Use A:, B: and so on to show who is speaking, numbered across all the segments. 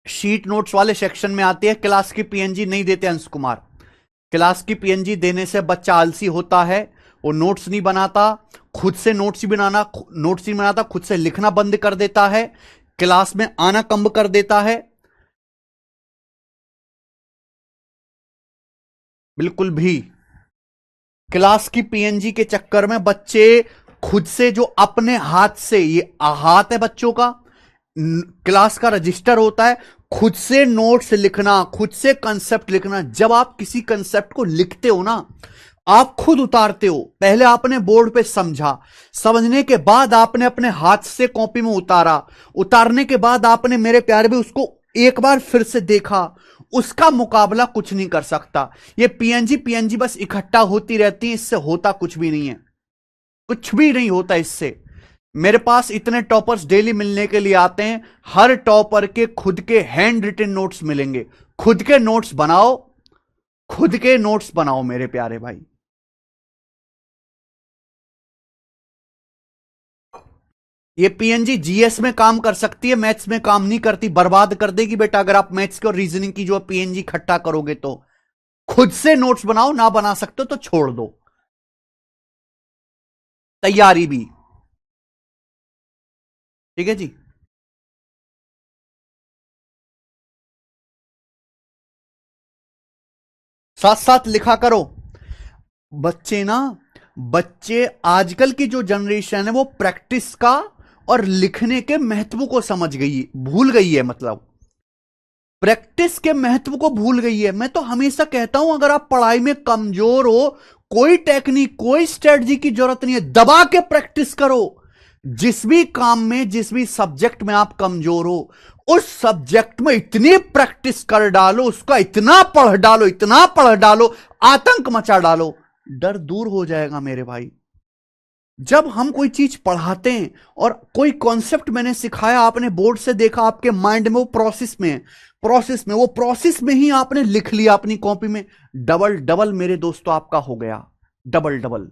A: Sheet notes वाले section में आती है। क्लास की पीएनजी नहीं देते अंश कुमार। क्लास की पीएनजी देने से बच्चा आलसी होता है, वो नोट्स नहीं बनाता, खुद से नोट्स नहीं बनाता, खुद से लिखना बंद कर देता है, क्लास में आना कम कर देता है। बिल्कुल भी। क्लास की पीएनजी के चक्कर में बच्चे खुद से जो अपने हाथ से, ये हाथ है बच्चों का, क्लास का रजिस्टर होता है, खुद से नोट्स लिखना, खुद से कंसेप्ट लिखना। जब आप किसी कंसेप्ट को लिखते हो ना, आप खुद उतारते हो। पहले आपने बोर्ड पे समझा, समझने के बाद आपने अपने हाथ से कॉपी में उतारा, उतारने के बाद आपने मेरे प्यारे भी उसको एक बार फिर से देखा। उसका मुकाबला कुछ नहीं कर सकता। ये पीएनजी बस इकट्ठा होती रहती है, इससे होता कुछ भी नहीं है, कुछ भी नहीं होता इससे। मेरे पास इतने टॉपर्स डेली मिलने के लिए आते हैं, हर टॉपर के खुद के हैंड रिटन नोट्स मिलेंगे। खुद के नोट्स बनाओ, खुद के नोट्स बनाओ मेरे प्यारे भाई। ये पीएनजी जीएस में काम कर सकती है, मैथ्स में काम नहीं करती, बर्बाद कर देगी बेटा। अगर आप मैथ्स की और रीजनिंग की जो पीएनजी इकट्ठा करोगे तो खुद से नोट्स बनाओ, ना बना सकते हो तो छोड़ दो। तैयारी भी, ठीक है जी। साथ साथ लिखा करो। बच्चे ना, बच्चे आजकल की जो जनरेशन है वो प्रैक्टिस का और लिखने के महत्व को समझ गई, भूल गई है। मतलब प्रैक्टिस के महत्व को भूल गई है। मैं तो हमेशा कहता हूं, अगर आप पढ़ाई में कमजोर हो, कोई टेक्निक, कोई स्ट्रेटजी की जरूरत नहीं है, दबा के प्रैक्टिस करो। जिस भी काम में, जिस भी सब्जेक्ट में आप कमजोर हो, उस सब्जेक्ट में इतनी प्रैक्टिस कर डालो, उसका इतना पढ़ डालो, इतना पढ़ डालो, आतंक मचा डालो, डर दूर हो जाएगा मेरे भाई। जब हम कोई चीज पढ़ाते हैं और कोई कॉन्सेप्ट मैंने सिखाया, आपने बोर्ड से देखा, आपके माइंड में वो प्रोसेस में है, वो प्रोसेस में ही आपने लिख लिया अपनी कॉपी में, डबल डबल मेरे दोस्तों आपका हो गया, डबल डबल।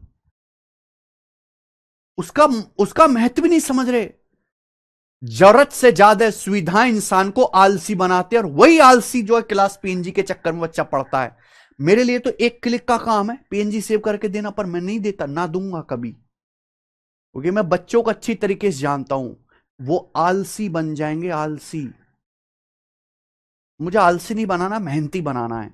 A: उसका उसका महत्व भी नहीं समझ रहे। जरूरत से ज्यादा सुविधाएं इंसान को आलसी बनाते हैं, और वही आलसी जो है क्लास पीएनजी के चक्कर में बच्चा पढ़ता है। मेरे लिए तो एक क्लिक का काम है पीएनजी सेव करके देना, पर मैं नहीं देता, ना दूंगा कभी, क्योंकि मैं बच्चों को अच्छी तरीके से जानता हूं, वो आलसी बन जाएंगे, आलसी। मुझे आलसी नहीं बनाना, मेहनती बनाना है।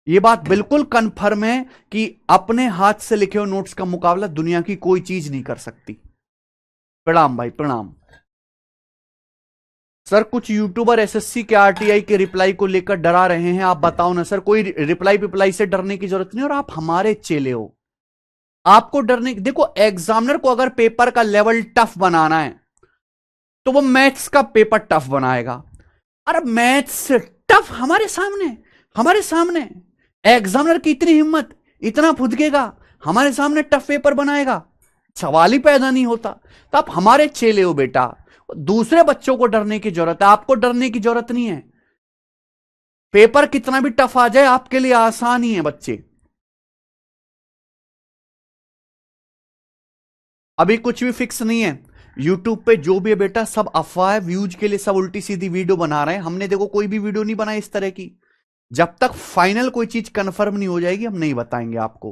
A: ये बात बिल्कुल कंफर्म है कि अपने हाथ से लिखे हुए नोट्स का मुकाबला दुनिया की कोई चीज नहीं कर सकती। प्रणाम भाई, प्रणाम। सर कुछ यूट्यूबर एसएससी के आरटीआई के रिप्लाई को लेकर डरा रहे हैं, आप बताओ ना सर। कोई रिप्लाई पिप्लाई से डरने की जरूरत नहीं, और आप हमारे चेले हो, आपको डरने। देखो, एग्जामिनर को अगर पेपर का लेवल टफ बनाना है तो वो मैथ्स का पेपर टफ बनाएगा। अरे मैथ्स टफ हमारे सामने, हमारे सामने एग्जामिनर की इतनी हिम्मत, इतना फुदकेगा, हमारे सामने टफ पेपर बनाएगा, सवाल ही पैदा नहीं होता। तो आप हमारे चेले हो बेटा, दूसरे बच्चों को डरने की जरूरत है, आपको डरने की जरूरत नहीं है। पेपर कितना भी टफ आ जाए आपके लिए आसान ही है बच्चे। अभी कुछ भी फिक्स नहीं है। यूट्यूब पे जो भी है बेटा सब अफवाह है, व्यूज के लिए सब उल्टी सीधी वीडियो बना रहे हैं। हमने देखो कोई भी वीडियो नहीं बनाई इस तरह की। जब तक फाइनल कोई चीज कंफर्म नहीं हो जाएगी हम नहीं बताएंगे आपको।